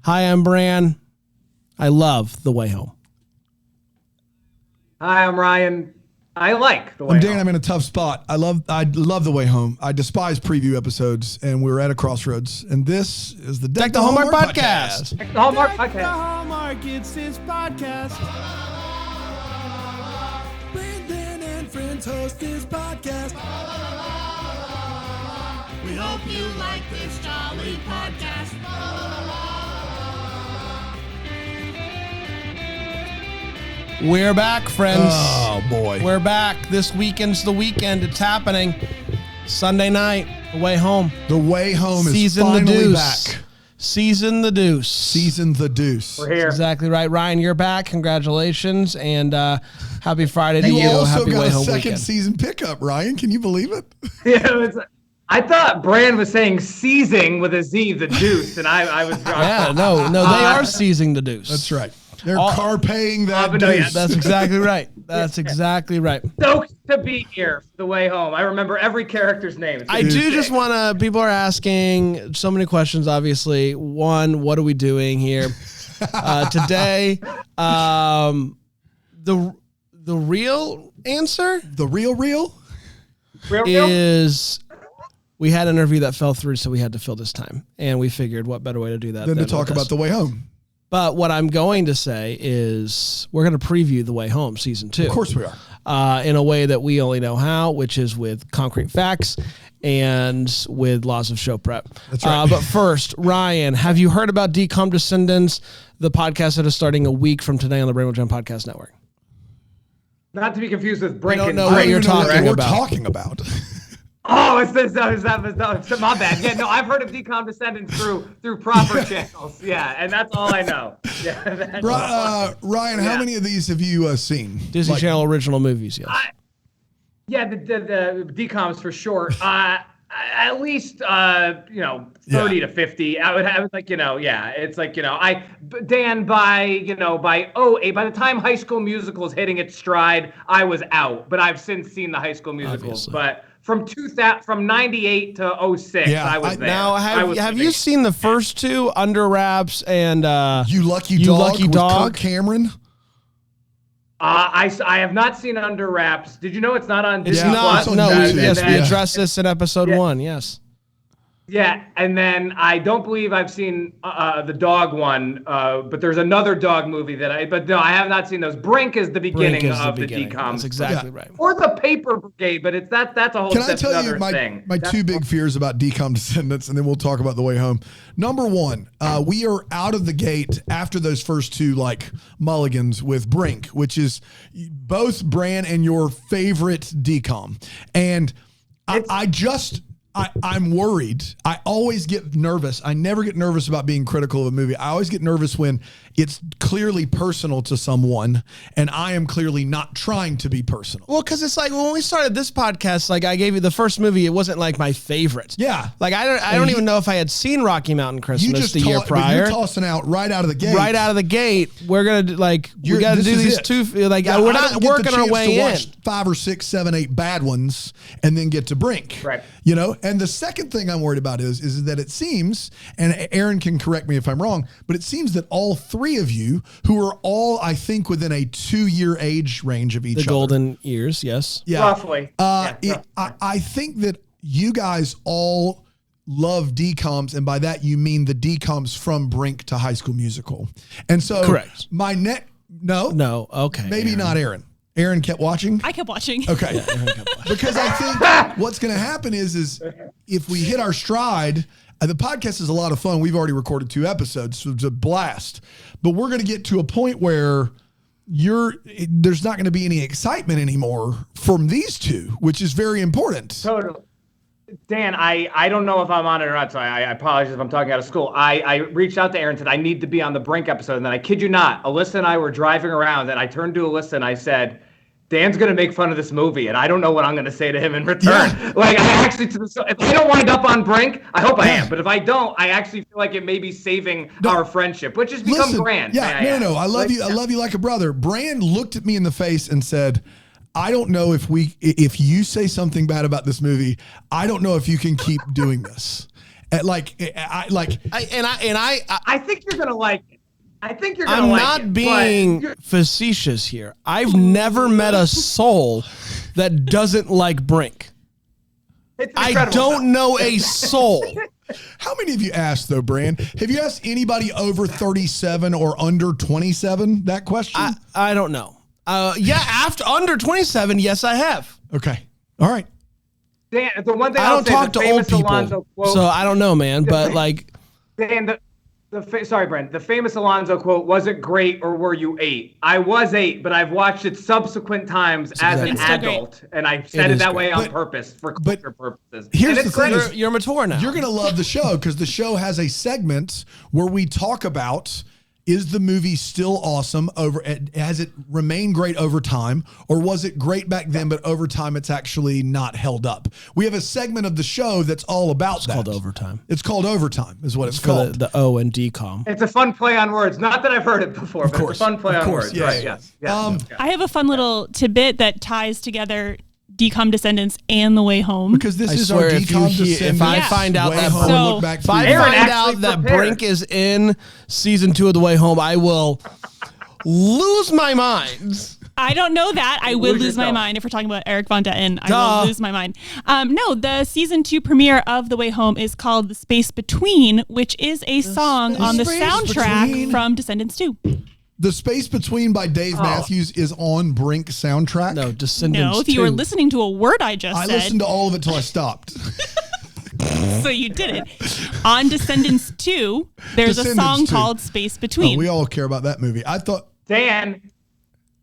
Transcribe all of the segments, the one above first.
Hi, I'm Bran. I love The Way Home. Hi, I'm Ryan. I like The Way I'm Dan. Home. I'm in a tough spot. I love The Way Home. I despise preview episodes, and we're at a crossroads. And this is the Deck the Hallmark podcast. Deck the Hallmark Deck the podcast. Hallmark, it's his podcast. Brandon and friends host this podcast. We hope you like this jolly podcast. We're back, friends. Oh, boy. We're back. This weekend's the weekend. It's happening. Sunday night, The Way Home. The Way Home is Season the finally Deuce. back. Season the Deuce. Season the Deuce. We're here. Exactly right. Ryan, you're back. Congratulations. And happy Friday to you. You also Happy got Way a Home second weekend. season pickup, Ryan. Can you believe it? Yeah, I thought Bran was saying seizing with a Z, the deuce, and I was drunk. Yeah, no, they are seizing the Deuce. That's right. They're carpaying that but no, deuce. yeah. That's exactly right. That's exactly right. Stoked to be here for The Way Home. I remember every character's name. I do just want to, people are asking so many questions, obviously. One, what are we doing here? Today, the real answer The real? Real? is we had an interview that fell through, so we had to fill this time. And we figured what better way to do that Then to than talk with about this. The Way Home. But what I'm going to say is we're going to preview The Way Home season 2. Of course we are. In a way that we only know how, which is with concrete facts and with laws of show prep. That's right. But first, Ryan, have you heard about Decom Descendants, the podcast that is starting a week from today on the Rainbow Gem Podcast Network? Not to be confused with Brink don't and know I what don't you're even know talking we're about. talking about. Oh, it's my bad. Yeah, no, I've heard of Decom Descendants through proper channels. Yeah, and that's all I know. Yeah, Ryan, how many of these have you seen? Disney Like, Channel original movies, yes. the Decoms for short. At least 30 to 50. I would like, it's like, Dan, by the time High School Musical is hitting its stride, I was out, but I've since seen the High School Musicals. Obviously. But from 98 to 06, Yeah, I was there. Now, have you seen the first two, Under Wraps and You Lucky You Dog Lucky with Dog? Kirk Cameron? I have not seen Under Wraps. Did you know it's not on Disney Yeah, Plus? it's on no, YouTube. yes, we Yeah. addressed this in episode 1, yes. Yeah, and then I don't believe I've seen the dog one, but there's another dog movie but no, I have not seen those. Brink is the beginning Brink is of the beginning. Decoms. That's exactly Yeah. right. Or the Paper Brigade, but that's a whole Can I tell another you my thing. two big fears about Decom Descendants, and then we'll talk about The Way Home. Number one, we are out of the gate after those first two mulligans with Brink, which is both Bran and your favorite Decom. And I'm worried. I always get nervous. I never get nervous about being critical of a movie. I always get nervous when it's clearly personal to someone, and I am clearly not trying to be personal. Well, because it's like when we started this podcast, like I gave you the first movie, it wasn't like my favorite. Yeah. Like I don't even know if I had seen Rocky Mountain Christmas the year but prior. you're tossing out right out of the gate. Right out of the gate, we're gonna we got to This do is these it. two. Like Yeah, we're I not don't get working the our chance way to in. watch 5 or 6, 7, 8 bad ones and then get to Brink. Right. And the second thing I'm worried about is that it seems, and Aaron can correct me if I'm wrong, but it seems that all three of you, who are all, I think, within a 2-year age range of each The other. golden years, yes. Yeah. Roughly. I think that you guys all love DComs, and by that you mean the DComs from Brink to High School Musical. And so Correct. No, okay, maybe Aaron. not Aaron. Aaron kept watching? I kept watching. Okay. Because I think what's going to happen is if we hit our stride, the podcast is a lot of fun. We've already recorded 2 episodes, so it's a blast. But we're going to get to a point where there's not going to be any excitement anymore from these two, which is very important. Totally. Dan, I don't know if I'm on it or not, so I apologize if I'm talking out of school. I reached out to Aaron and said I need to be on the Brink episode, and then I kid you not, Alyssa and I were driving around, and I turned to Alyssa and I said, Dan's going to make fun of this movie, and I don't know what I'm going to say to him in return. Yeah. Like, I actually, if I don't wind up on Brink, I hope I am, but if I don't, I actually feel like it may be saving our friendship, which has become grand. Yeah, no, I love you. I love you like a brother. Brand looked at me in the face and said, I don't know if you say something bad about this movie, I don't know if you can keep doing this. I think you're gonna like it. I think you're I'm gonna like not it, being facetious here. I've never met a soul that doesn't like Brink. It's I incredible don't stuff. know a soul. How many of you asked though, Brand? Have you asked anybody over 37 or under 27 that question? I don't know. After under 27, yes, I have. Okay. All right. Dan, the one thing I I'll don't say, talk the to old famous Alonzo people, quote, so I don't know, man. But like, Dan, sorry, Brent. The famous Alonzo quote, "Was it great or were you 8?" I was 8, but I've watched it subsequent times as an exactly adult, and I said it that way on But- purpose for but culture purposes. here's And it's the thing great. is- you're mature now. You're going to love the show because the show has a segment where we talk about, is the movie still awesome? Has it remained great over time, or was it great back then, but over time it's actually not held up? We have a segment of the show that's all about that. called Overtime. It's called Overtime, is what it's for called. the O and D com. It's a fun play on words. Not that I've heard it before, but course, it's a fun play of on course, words. yeah, Right? yeah. Yes. I have a fun little tidbit that ties together Decom Descendants and The Way Home. Because this I is swear, our if decom if I Yeah. find out Way that Home So- Look Back if I preview. Aaron find actually out that prepared. Brink is in season 2 of The Way Home, I will lose my mind. I don't know that. I would Lose lose my yourself. mind if we're talking about Eric Von Detten. I Duh. will lose my mind. No, the season 2 premiere of The Way Home is called The Space Between, which is a song on the Space soundtrack Between. from Descendants 2. The Space Between by Dave Matthews is on Brink soundtrack. No, Descendants. No, if you were 2. listening to a word I just I said, listened to all of it till I stopped. so you did it. On Descendants 2, there's a Descendants song 2. called Space Oh, Between. we all care about that movie. I thought, Dan,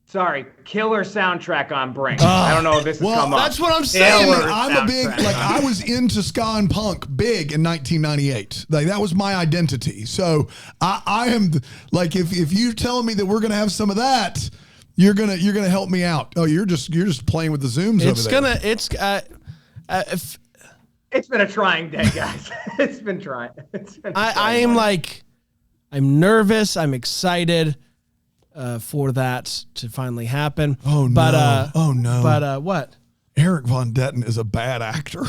sorry, killer soundtrack on Brink. I don't know if this has well, come up. that's what I'm saying. Killer I'm a big, soundtrack. like, I was into ska and punk big in 1998. Like, that was my identity. So I am, like, if you're telling me that we're going to have some of that, you're gonna help me out. Oh, you're just playing with the zooms It's over there. gonna. It's. If It's been a trying day, guys. It's been trying. I am like, I'm nervous. I'm excited for that to finally happen. Oh, no. But, Oh, no. But what? Eric Von Detten is a bad actor.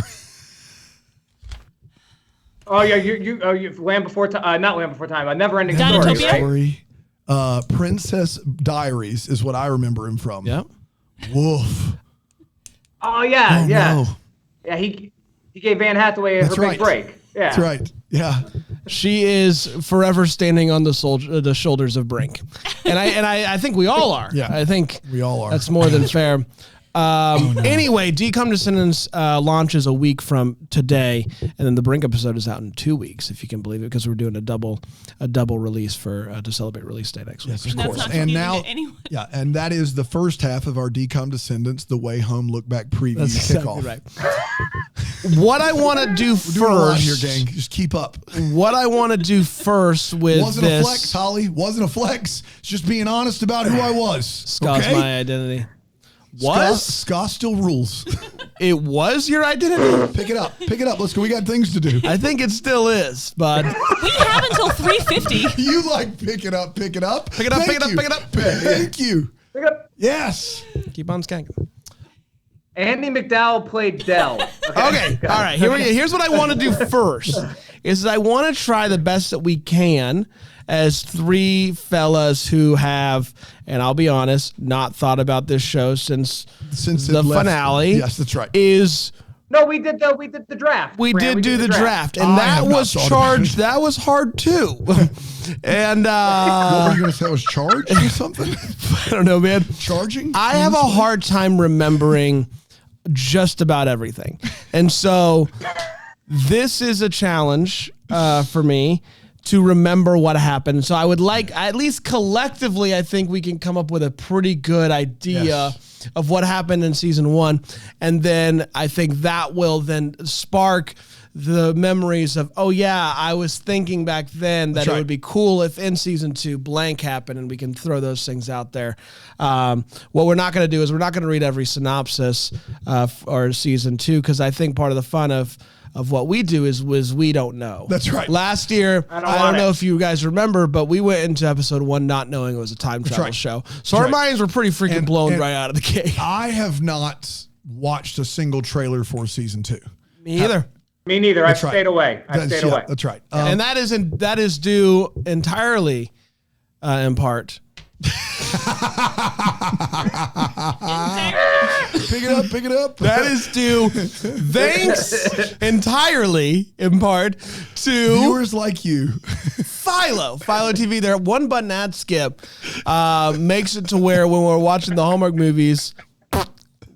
Oh yeah, you Land Before Time, not Land Before Time, Never Ending Story, Dinotopia? right? Story. Princess Diaries is what I remember him from. Yep. Woof. Oh yeah, Oh, yeah, no. yeah. He gave Anne Hathaway That's her right. big break. Yeah, That's right. Yeah. She is forever standing on the shoulders of Brink, and I think we all are. Yeah. I think We all are. That's more than fair. Anyway, Decom Descendants launches a week from today, and then the Brink episode is out in 2 weeks, if you can believe it, because we're doing a double release for to celebrate release day next week. Yes, of That's course. not And confusing now, to anyone. yeah, and that is the first half of our Decom Descendants, The Way Home Look Back preview That's exactly kickoff. right. What I want to do We're doing a lot first, here, gang. Just keep up. what I want to do first with Wasn't this, a flex, Holly. Wasn't a flex. It's just being honest about who I was. Scott's okay? my identity. Was Ska still rules. it was your identity? Pick it up. Pick it up. Let's go. We got things to do. I think it still is, but We have until 3:50. You like pick it up. Pick it up. Pick it up, Thank pick it up, you. pick it up. Thank you. Pick up. Yes. keep on skanking. Andy McDowell played Dell. Okay, all right. Here's what I want to do first. Is I want to try the best that we can as three fellas who have, and I'll be honest, not thought about this show since Since it the left. finale. Yes, that's right. Is No, we did the draft. we Brand. did do the draft, and I that have not was thought about charged. it. That was hard too. And What were you going to say? I was charged or something? I don't know, man. Charging? I have a hard time remembering just about everything. And so this is a challenge for me to remember what happened. So I would like, at least collectively, I think we can come up with a pretty good idea Yes. of what happened in season 1. And then I think that will then spark the memories of, oh yeah, I was thinking back then that That's it right. would be cool if in season 2 blank happened, and we can throw those things out there. What we're not going to do is we're not going to read every synopsis or season 2, because I think part of the fun of what we do is we don't know. That's right. Last year, I don't want know it. if you guys remember, but we went into episode 1 not knowing it was a time travel right. show. So our right. minds were pretty freaking And- blown and- right out of the gate. I have not watched a single trailer for season 2. Me either. Me neither. I've stayed away. That's right. And that is due entirely, in part. Pick it up. That is due thanks entirely, in part, to viewers like you. Philo TV. Their one button ad skip makes it to where when we're watching the Hallmark movies,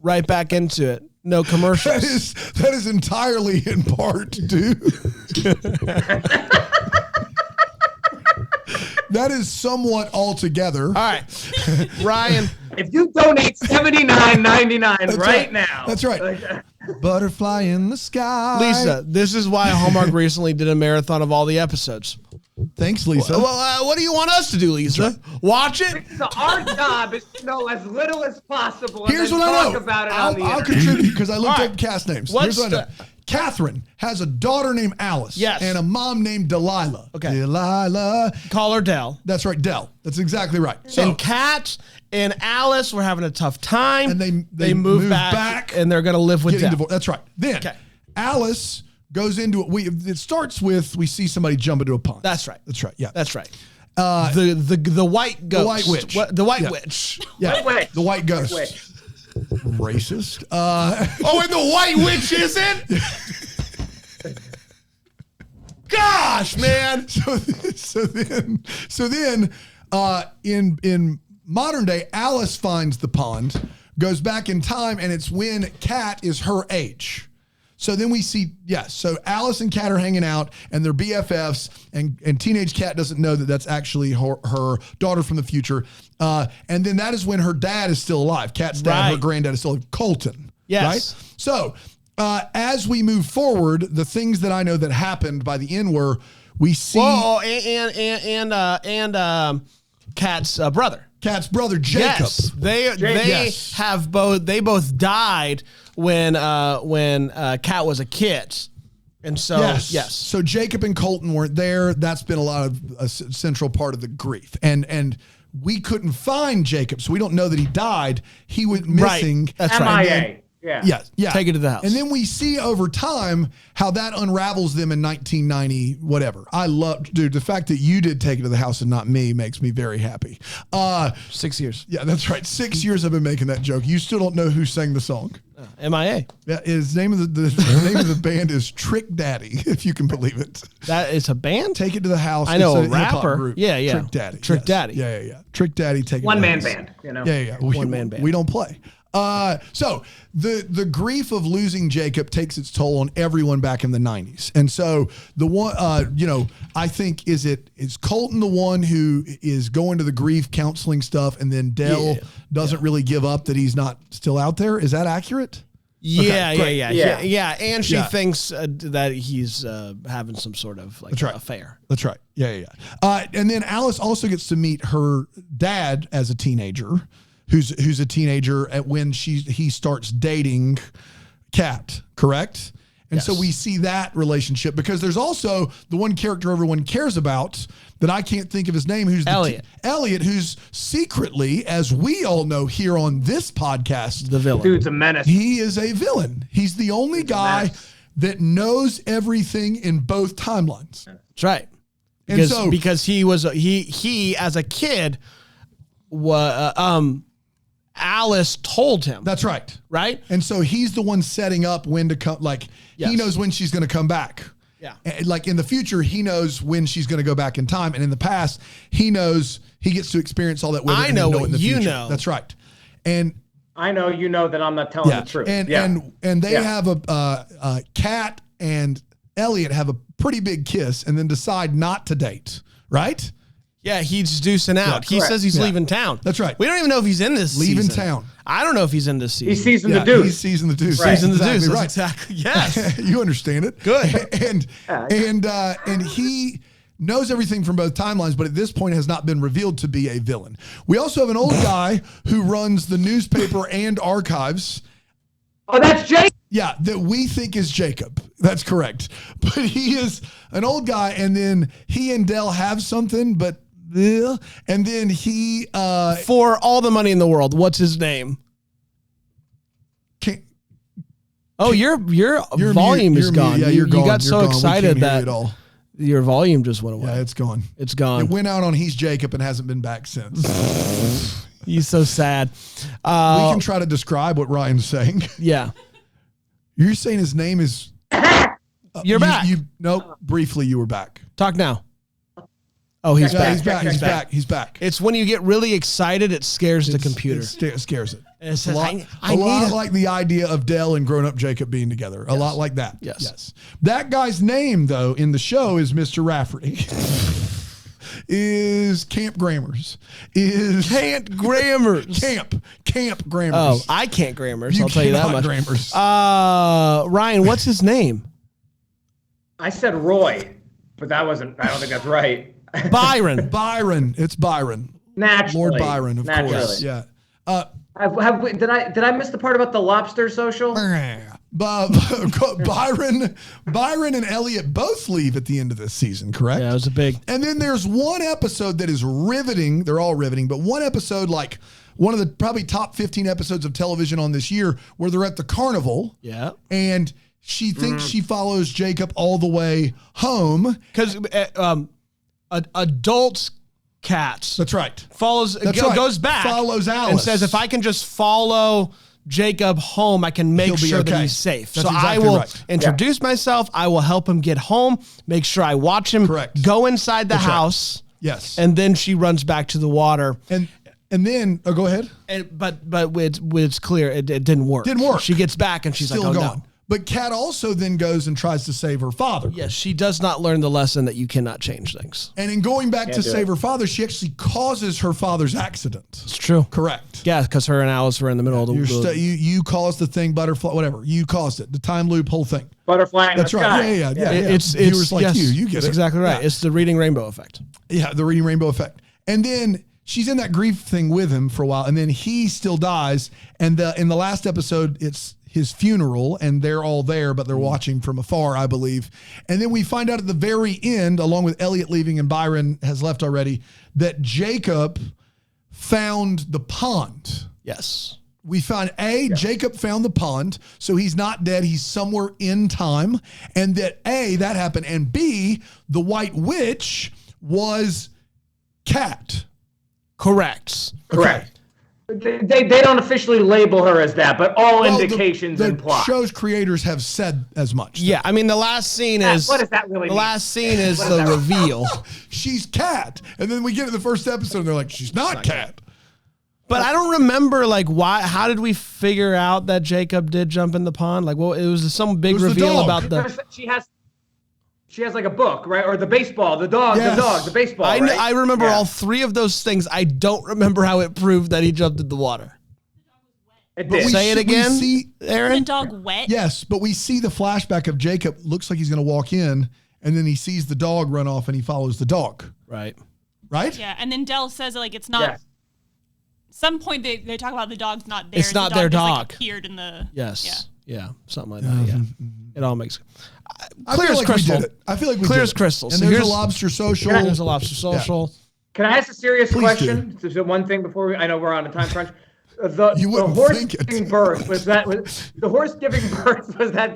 right back into it. No commercials. That is entirely in part due. That is somewhat altogether. All right, Ryan. If you donate $79.99 right now. That's right. Butterfly in the sky. Lisa, this is why Hallmark recently did a marathon of all the episodes. Thanks, Lisa. Well, what do you want us to do, Lisa? Watch it? So our job is to know as little as possible. Here's and what then I talk know. about it I'll contribute because I looked up cast names. What's Here's what I know. Catherine has a daughter named Alice. Yes. And a mom named Delilah. Okay. Delilah. Call her Dell. That's right, Dell. That's exactly right. So And Kat and Alice were having a tough time. And they move move back, and they're going to live with getting Dell. divorced. That's right. Then Alice goes into it. It starts with we see somebody jump into a pond. That's right. That's right. Yeah. That's right. The white ghost. The white witch. The white witch. Yeah. White witch. The white ghost. White witch. Racist. Oh, and the white witch isn't? Gosh, man. So then, in modern day, Alice finds the pond, goes back in time, and it's when Kat is her age. So then we see, so Alice and Kat are hanging out, and they're BFFs, and teenage Kat doesn't know that that's actually her daughter from the future. And then that is when her dad is still alive. Kat's dad, her granddad is still alive, Colton. Yes. Right? So as we move forward, the things that I know that happened by the end were we see... Whoa, and Kat's brother. Kat's brother, Jacob. Yes, they both died when Kat was a kid, and so yes. So Jacob and Colton weren't there. That's been a lot of a central part of the grief, and we couldn't find Jacob, so we don't know that he died. He went missing. Right. That's MIA. right. Yeah. Take it to the house. And then we see over time how that unravels them in 1990, whatever. I love, dude, the fact that you did Take It to the House and not me makes me very happy. 6 years. Yeah, that's right. 6 years I've been making that joke. You still don't know who sang the song. MIA. Yeah, his name of the name of the band is Trick Daddy, if you can believe it. That is a band? Take It to the House. I know it's a rapper. Group. Yeah. Trick Daddy. Trick Daddy. Yeah. Trick Daddy. Take It One to the man House. band, you know. Yeah. One man band. We don't play. So the grief of losing Jacob takes its toll on everyone back in the 90s. And so the one, I think is Colton the one who is going to the grief counseling stuff, and then Dell doesn't really give up that he's not still out there. Is that accurate? Yeah. And she Yeah. thinks that he's having some sort of affair. That's right. Yeah. And then Alice also gets to meet her dad as a teenager, who's a teenager at when he starts dating Kat, correct? And so we see that relationship, because there's also the one character everyone cares about that I can't think of his name, who's Elliot. Elliot, who's secretly, as we all know here on this podcast, The villain. Dude's a menace. he is a villain. He's the only guy that knows everything in both timelines. That's right. And Because he was he as a kid Alice told him. That's right. Right? And so he's the one setting up when to come. Like he knows when she's going to come back. Yeah. And like in the future, he knows when she's going to go back in time. And in the past, he knows he gets to experience all that with her. I and know then what in the you future. know. That's right. And I know you know that I'm not telling the truth. And they have a Kat and Elliot have a pretty big kiss and then decide not to date. Right? Yeah, he's deucing out. He says he's leaving town. That's right. We don't even know if he's in this Leaving season. town. I don't know if he's in this season. He's season the deuce. He's season the deuce. Season the Exactly deuce. That's right. exactly. Yes. You understand it. Good. And he knows everything from both timelines, but at this point has not been revealed to be a villain. We also have an old guy who runs the newspaper and archives. Oh, that's Jake. Yeah, that we think is Jacob. That's correct. But he is an old guy, and then he and Dell have something, but and then he for all the money in the world, what's his name? Oh, your volume is gone. Yeah, you gone. got You're so gone. excited We can't hear that it all. your volume just went away. Yeah, it's gone. It's gone. It went out on He's Jacob and hasn't been back since. He's so sad. We can try to describe what Ryan's saying. Yeah. You're saying his name is... You're back. No, briefly you were back. Talk now. Oh, he's back. He's back. It's when you get really excited, it scares the computer. It scares it. It says, a lot like the idea of Dell and grown-up Jacob being together. A lot like that. Yes. That guy's name, though, in the show is Mr. Rafferty. Is Camp Grammars. Can't Grammars. Camp Grammars. Oh, I can't Grammars. I'll tell you that much. Grammars. Ryan, what's his name? I said Roy, but that wasn't. I don't think that's right. Byron. It's Byron. Naturally. Lord Byron, of course. Yeah. Did I miss the part about the lobster social? Byron and Elliot both leave at the end of this season, correct? Yeah, it was a big. And then there's one episode that is riveting. They're all riveting, but one episode, like one of the probably top 15 episodes of television on this year, where they're at the carnival. Yeah. And she thinks she follows Jacob all the way home. Because adults cats. That's right. Goes back. Follows Alice. And says, if I can just follow Jacob home, I can make sure that he's safe. That's so exactly I will right. introduce myself. I will help him get home, make sure I watch him go inside the house. Right. Yes. And then she runs back to the water. And then, go ahead. But it's clear it didn't work. Didn't work. She gets back and she's Still like, oh, gone. no. But Kat also then goes and tries to save her father. Yes, she does not learn the lesson that you cannot change things. And in going back to save her father, she actually causes her father's accident. It's true. Correct. Yeah, because her and Alice were in the middle of the... You caused the thing, butterfly, whatever. You caused it. The time loop, whole thing. Butterfly in That's the right. sky. Yeah. It's viewers like you get that's it. exactly right. Yeah. It's the reading rainbow effect. Yeah, the reading rainbow effect. And then she's in that grief thing with him for a while, and then he still dies. And in the last episode, it's his funeral, and they're all there, but they're watching from afar, I believe. And then we find out at the very end, along with Elliot leaving and Byron has left already, that Jacob found the pond. Yes. We find Jacob found the pond, so he's not dead. He's somewhere in time. And that that happened. And B, the White Witch was Kat. Correct. Correct. They don't officially label her as that, but all indications imply. The show's creators have said as much. Yeah, I mean, the last scene is... What does that really mean? The last scene is the reveal. She's Kat. And then we get to the first episode, and they're like, she's not Kat. But I don't remember, like, how did we figure out that Jacob did jump in the pond? Like, well, it was some big reveal about the... She has like a book, right? Or the baseball, the dog, the baseball, right? I remember all three of those things. I don't remember how it proved that he jumped in the water. It did. Say it again, Aaron? The dog wet? Yes, but we see the flashback of Jacob. Looks like he's going to walk in, and then he sees the dog run off, and he follows the dog. Right? Yeah, and then Dell says, like, it's not... Yes. Some point they talk about the dog's not there. It's not their dog. Just, like, appeared in the... Yes. Yeah, something like that, yeah. It all makes... Clear as crystal. I feel like we clear did as it. crystal. And So there's a here's- lobster social. There's a lobster social. Can I ask a serious Please question? Just one thing before I know we're on a time crunch. The wouldn't horse think it. giving birth was that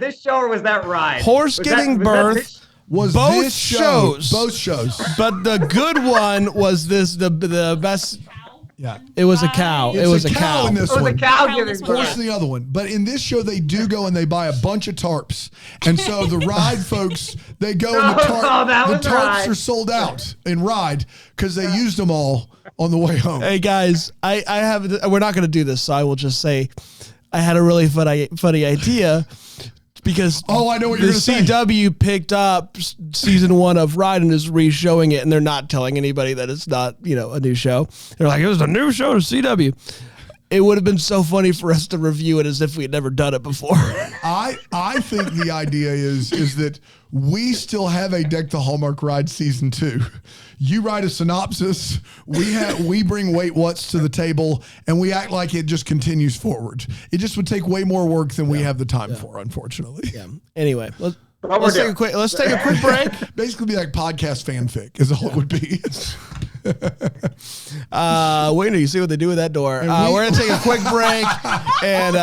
this show or was that ride? Horse giving birth Was both this show- shows. Both shows. But the good one was the best. Yeah. It was a cow. It's It was a a cow cow. in this It was one. a cow Cow giving this Horse birth. in the other one. But in this show, they do go and they buy a bunch of tarps. And so the ride folks, they go and the that was tarps Ride. are sold out in ride because they used them all on the way home. Hey guys, I have. We're not going to do this, so I will just say, I had a really funny idea. Because I know what you're the gonna say. CW picked up season 1 of Ride and is re-showing it, and they're not telling anybody that it's not, a new show. They're like, it was a new show to CW. It would have been so funny for us to review it as if we had never done it before. I think the idea is that we still have a Deck the Hallmark Ride season 2. You write a synopsis, we bring Wait What's to the table, and we act like it just continues forward. It just would take way more work than we have the time for, unfortunately. Yeah. Anyway, let's take a quick break. Basically be like podcast fanfic is all it would be. Wait until you see what they do with that door. We're going to take a quick break, and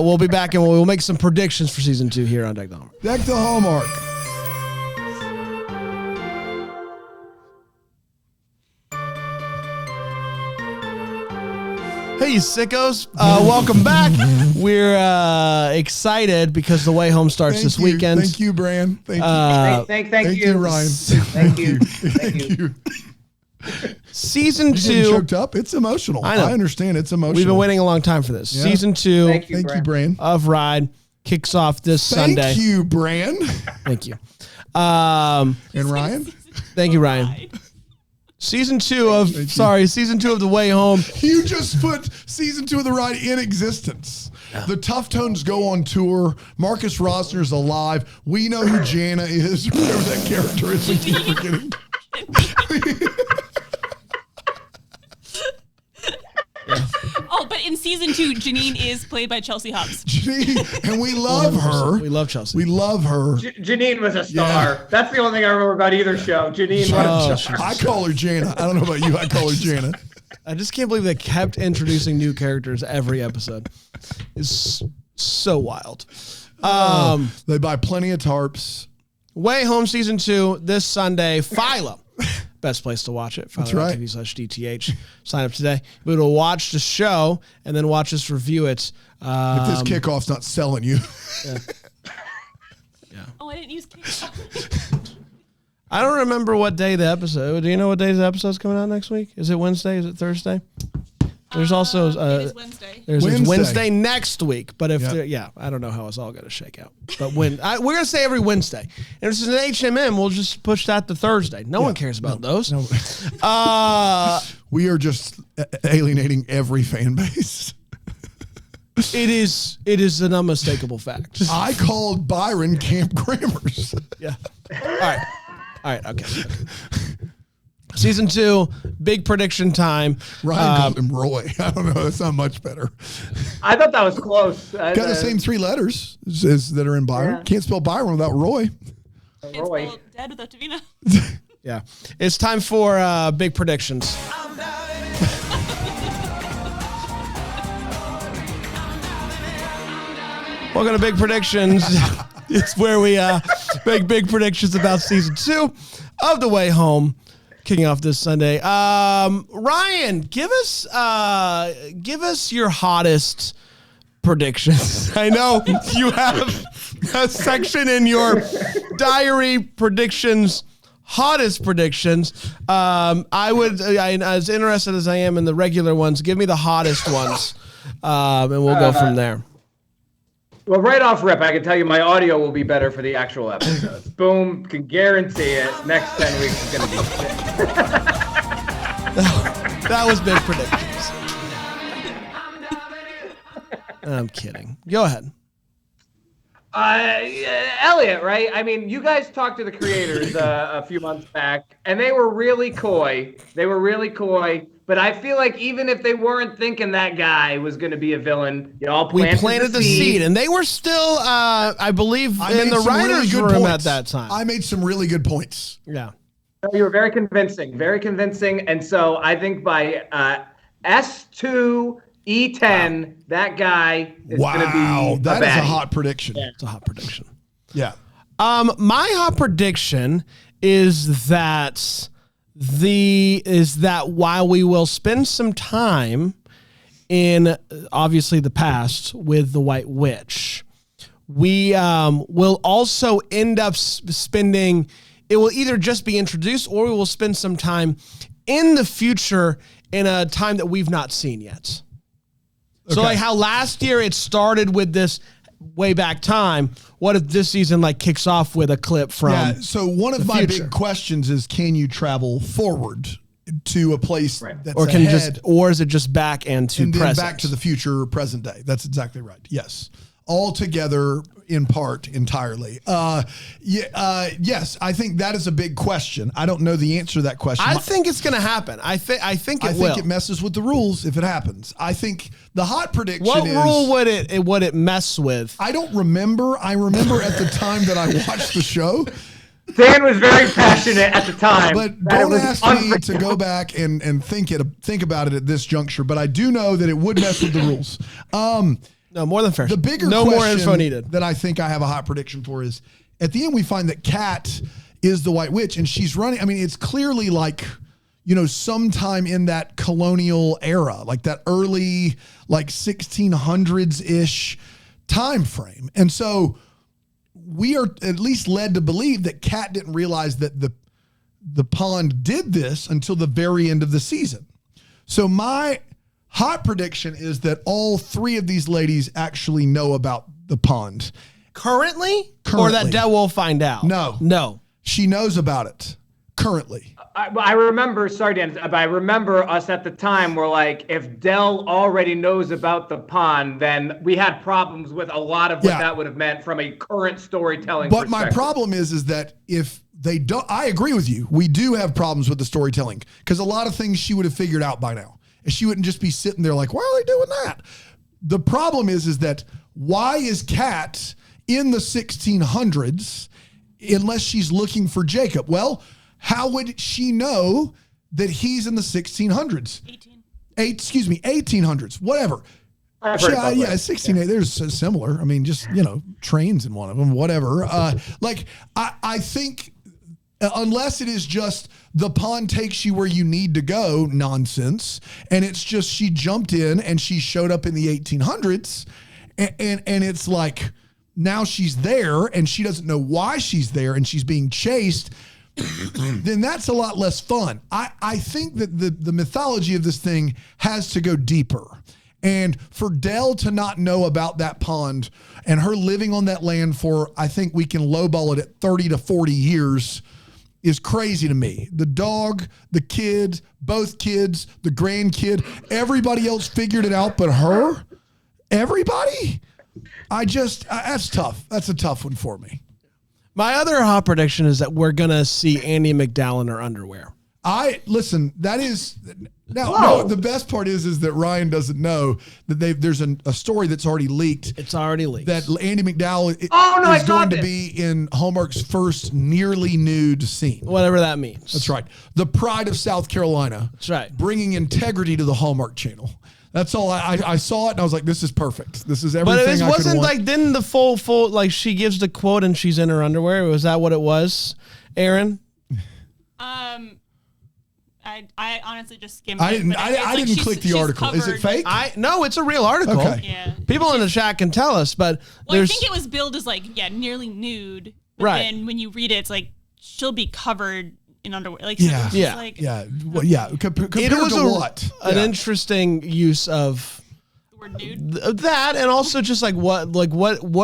we'll be back, and we'll make some predictions for season 2 here on Deck the Hallmark. Deck the Hallmark. Hey, you sickos. Welcome back. We're excited because The Way Home starts this weekend. Thank you, Bran. Thank you. Thank you, Ryan. Thank you. Thank you. Season You getting 2. choked up? It's emotional. I know. I understand. It's emotional. We've been waiting a long time for this. Yeah. Season 2 Thank you, Thank you, Bran. of Ride kicks off this Sunday. Thank you, Bran. Thank you. And Ryan? Thank you, Ryan. Season 2 of The Way Home. You just put season 2 of the ride in existence. The Tough Tones go on tour. Marcus Rosner's alive. We know who Jana is. Whatever that character is. I keep forgetting. Oh, but in season 2, Janine is played by Chelsea Hobbs. Janine, and we love her. We love Chelsea. We love her. Janine was a star. Yeah. That's the only thing I remember about either show. Janine was. I call her Jana. I don't know about you. I call her Jana. I just can't believe they kept introducing new characters every episode. It's so wild. They buy plenty of tarps. Way Home season 2 this Sunday. Philo. Best place to watch it. That's right. TV/DTH. Sign up today. We're going to watch the show and then watch us review it. If this kickoff's not selling you. Oh, I didn't use cake. I don't remember what day the episode. Do you know what day the episode's coming out next week? Is it Wednesday? Is it Thursday? There's also it is Wednesday. There's Wednesday. Wednesday next week, but if Yeah. I don't know how it's all going to shake out. But we're going to say every Wednesday, and if it's an HMM, we'll just push that to Thursday. No one cares about those. No. We are just alienating every fan base. It is an unmistakable fact. I called Byron Camp Grammars. Yeah. All right. Okay. Season 2, big prediction time. Ryan called him Roy. I don't know. That's not much better. I thought that was close. Got the same 3 letters that are in Byron. Yeah. Can't spell Byron without Roy. It's Roy. spelled dead without Davina. Yeah. It's time for big predictions. Welcome to Big Predictions. It's where we make big predictions about season 2 of The Way Home, kicking off this Sunday. Ryan, give us your hottest predictions. I know you have a section in your diary, predictions, hottest predictions. As interested as I am in the regular ones, give me the hottest ones, and we'll go from there. Well, right off rip, I can tell you my audio will be better for the actual episodes. Boom, can guarantee it. Next 10 weeks is going to be shit. That was big predictions. I'm kidding. Go ahead. Elliot, right? I mean, you guys talked to the creators a few months back, and they were really coy. But I feel like even if they weren't thinking that guy was going to be a villain, you all We planted the seed, and they were still, I believe, in the writers' room at that time. I made some really good points. Yeah. You were very convincing, and so I think by S2 E10, that guy is going to be that is a baddie. hot prediction. Yeah. It's a hot prediction. Yeah. My hot prediction is that while we will spend some time in obviously the past with the White Witch, we will also end up spending. It will either just be introduced, or we will spend some time in the future in a time that we've not seen yet. So like how last year it started with this way back time. What if this season kicks off with a clip from? So one of my big questions is: can you travel forward to a place that's ahead, or is it just back and to present? Then back to the future, present day? That's exactly right. Yes, all together, in part, entirely. Yes, I think that is a big question. I don't know the answer to that question. I think it's going to happen. I think it will. I think it messes with the rules if it happens. I think the hot prediction What is... rule would it mess with? I don't remember. I remember at the time that I watched the show Dan was very passionate at the time. But that it don't was ask me to unforgivable. go back and think about it at this juncture. But I do know that it would mess with the rules. No, more than fair. The bigger no more question info needed. that I think I have a hot prediction for is at the end we find that Kat is the White Witch and she's running. I mean, it's clearly like, sometime in that colonial era, like that early, like 1600s-ish time frame. And so we are at least led to believe that Kat didn't realize that the pond did this until the very end of the season. So my hot prediction is that all three of these ladies actually know about the pond. Currently? Or Currently. that Dell will find out? No. She knows about it currently. I remember, sorry, Dan, but I remember us at the time were like, if Dell already knows about the pond, then we had problems with a lot of what that would have meant from a current storytelling But perspective. my problem is that if they don't, I agree with you. We do have problems with the storytelling because a lot of things she would have figured out by now. And she wouldn't just be sitting there like, why are they doing that? The problem is that why is Kat in the 1600s unless she's looking for Jacob? Well, how would she know that he's in the 1600s? 1800s, whatever. I've heard about that. 1680. There's similar. I mean, just, trains in one of them, whatever. I think unless it is just the pond takes you where you need to go nonsense, and it's just she jumped in and she showed up in the 1800s, and it's like now she's there and she doesn't know why she's there and she's being chased, then that's a lot less fun. I think that the mythology of this thing has to go deeper. And for Dell to not know about that pond and her living on that land for, I think we can lowball it at 30 to 40 years is crazy to me. The dog, the kid, both kids, the grandkid, everybody else figured it out but her? Everybody? That's tough. That's a tough one for me. My other hot prediction is that we're going to see Andie MacDowell in her underwear. Listen, that is no, the best part is that Ryan doesn't know that there's a story that's already leaked. It's already leaked. That Andie MacDowell is I saw going to this. be in Hallmark's first nearly nude scene. Whatever that means. That's right. The pride of South Carolina. That's right. Bringing integrity to the Hallmark Channel. That's all. I saw it and I was like, this is perfect. This is everything But it I could wasn't want. like, didn't the full, like she gives the quote and she's in her underwear? Was that what it was, Aaron? I honestly just skimmed I it. didn't. but it's I like didn't she's- click the she's article. Is it covered- fake? No, it's a real article. Okay. Yeah. People in the chat can tell us, but Well, I there's think it was billed as like, nearly nude. But Right. then when you read it, it's like she'll be covered in underwear. Like, Yeah. it's Yeah. Like, Yeah. Well, yeah. Compared it was to what? an Yeah. interesting use of the word nude. that, and also just like what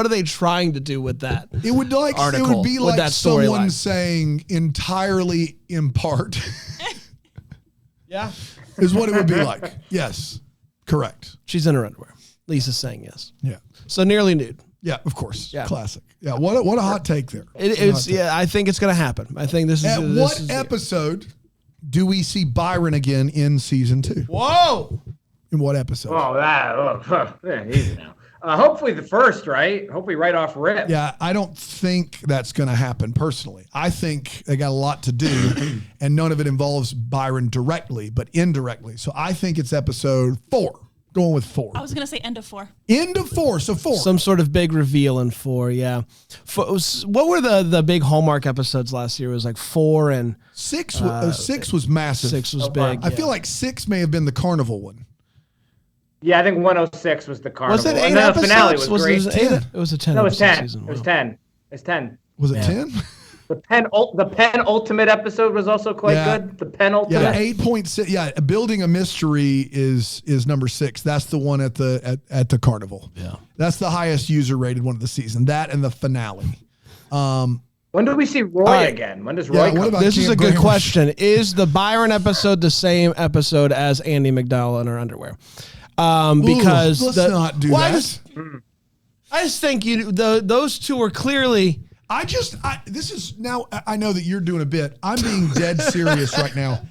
are they trying to do with that? It would article it would be with like that someone storyline. saying entirely in part Yeah, is what it would be like. Yes. Correct. she's in her underwear. Lisa's saying yes. Yeah. So nearly nude. Yeah, of course. Yeah. Classic. Yeah. What a hot take there. It's I think it's gonna happen. I think this is At this what is episode do we see Byron again in season 2? Whoa! In what episode? Easy now. Hopefully the first, right? Hopefully right off rip. Yeah, I don't think that's going to happen personally. I think they got a lot to do, and none of it involves Byron directly, but indirectly. So I think it's episode 4. Going with 4. I was going to say end of 4. End of 4. So 4. Some sort of big reveal in 4. Yeah. What were the big Hallmark episodes last year? It was like 4 and 6. 6 was massive. 6 was far. big. I feel like 6 may have been the carnival one. Yeah, I think 106 was the carnival. Was it 8 and then episodes? the finale was great. it 8? It was a 10. No, it was episode 10. season. It was Wow. 10. It's 10. Was it 10? The penultimate episode was also quite Yeah. good. The penultimate. Yeah, 8.6. Yeah, building a mystery is number 6. That's the one at the carnival. Yeah. That's the highest user rated one of the season. That and the finale. When do we see Roy right. again? When does Yeah, Roy what come? about This is a Camp good Graham? question. Is the Byron episode the same episode as Andie MacDowell in her underwear? Because let's not do that. I just think those two are clearly. This is now, I know that you're doing a bit. I'm being dead serious right now.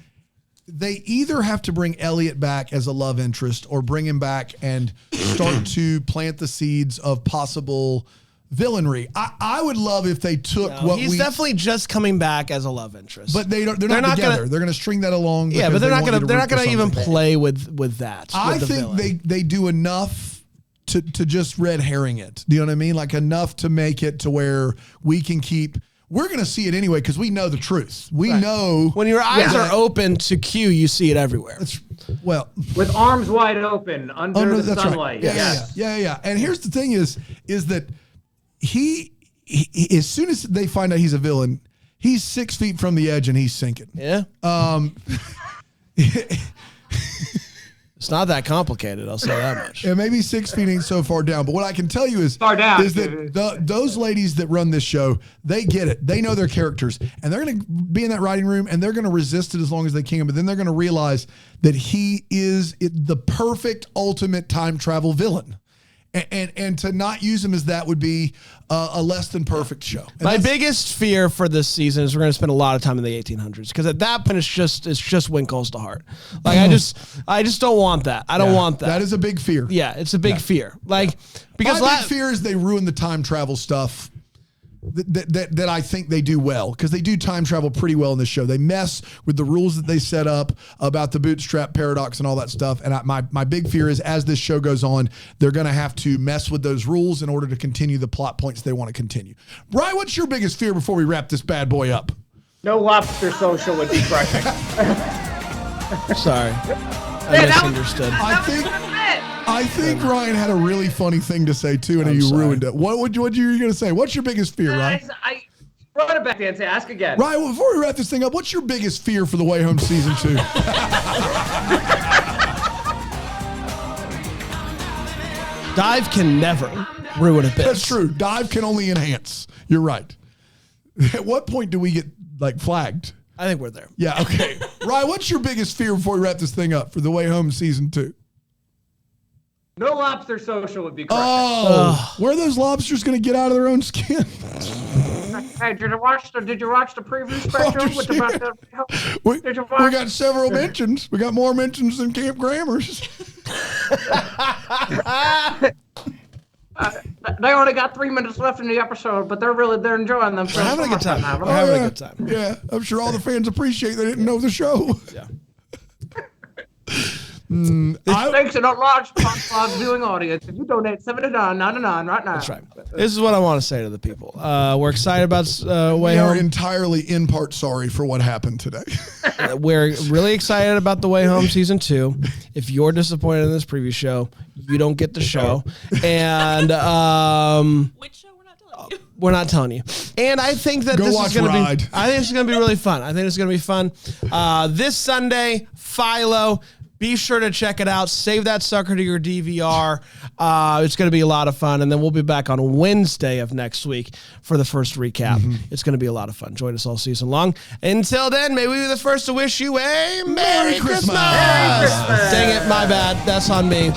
They either have to bring Elliot back as a love interest or bring him back and start to plant the seeds of possible villainry. I would love if they took he's definitely just coming back as a love interest. but they're not together. They're going to string that along. Yeah, but they're not going to even something. play with that. I with the think villain. they do enough to just red herring it. Do you know what I mean? Like enough to make it to where we can keep. We're going to see it anyway because we know the truth. We know when your eyes are open to Q, you see it everywhere. With arms wide open under the that's sunlight. Right. Yeah. And here's the thing: is that he as soon as they find out he's a villain, he's 6 feet from the edge and he's sinking. Yeah. It's not that complicated, I'll say that much. Yeah, maybe 6 feet ain't so far down. But what I can tell you is, far down, is that those ladies that run this show, they get it. They know their characters. And they're going to be in that writing room and they're going to resist it as long as they can. But then they're going to realize that he is the perfect ultimate time travel villain. And to not use him as that would be a less than perfect show. And my biggest fear for this season is we're going to spend a lot of time in the 1800s because at that point it's just Winkles to heart. Like I just don't want that. I don't want that. That is a big fear. Yeah, it's a big fear. Like because my big fear is they ruin the time travel stuff. That I think they do well because they do time travel pretty well in this show. They mess with the rules that they set up about the bootstrap paradox and all that stuff. And my big fear is as this show goes on, they're going to have to mess with those rules in order to continue the plot points they want to continue. Brian, what's your biggest fear before we wrap this bad boy up? No lobster social would be crushing. Sorry, I misunderstood. I think Ryan had a really funny thing to say too, and you ruined it. What you going to say? What's your biggest fear, Ryan? I run it back and say, ask again. Ryan, before we wrap this thing up, what's your biggest fear for The Way Home season 2? Dive can never ruin a bit. That's true. Dive can only enhance. You're right. At what point do we get flagged? I think we're there. Yeah. Okay. Ryan, what's your biggest fear before we wrap this thing up for The Way Home season 2? No lobster social would be crushing. Oh, where are those lobsters going to get out of their own skin? Hey, did you watch the preview special with the we got several mentions. We got more mentions than Camp Grammars. They only got 3 minutes left in the episode, but they're enjoying them. We're having a good time. We're having a good time. Yeah, I'm sure all the fans appreciate they didn't know the show. Yeah. Thanks in a large part of viewing audience. If you donate $79.99 right now. That's right. This is what I want to say to the people. We're excited about Way We are Home. entirely in part sorry for what happened today. We're really excited about The Way Home season 2. If you're disappointed in this preview show, you don't get the show. And Which show we're not telling you? we're not telling you. And I think that this is going to be. I think it's going to be really fun. I think it's going to be fun. This Sunday, Philo. Be sure to check it out. Save that sucker to your DVR. It's going to be a lot of fun. And then we'll be back on Wednesday of next week for the first recap. It's going to be a lot of fun. Join us all season long. Until then, may we be the first to wish you a Merry Christmas. Merry Christmas. Dang it, my bad. That's on me.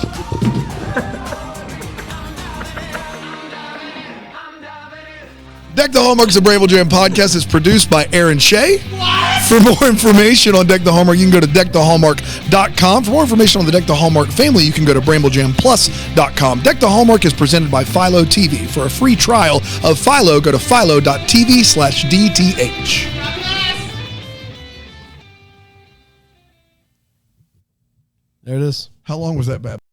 Deck the Hallmark's a Bramble Jam podcast is produced by Aaron Shea. What? For more information on Deck the Hallmark, you can go to deckthehallmark.com. For more information on the Deck the Hallmark family, you can go to bramblejamplus.com. Deck the Hallmark is presented by Philo TV. For a free trial of Philo, go to philo.tv/DTH. There it is. How long was that, Bab?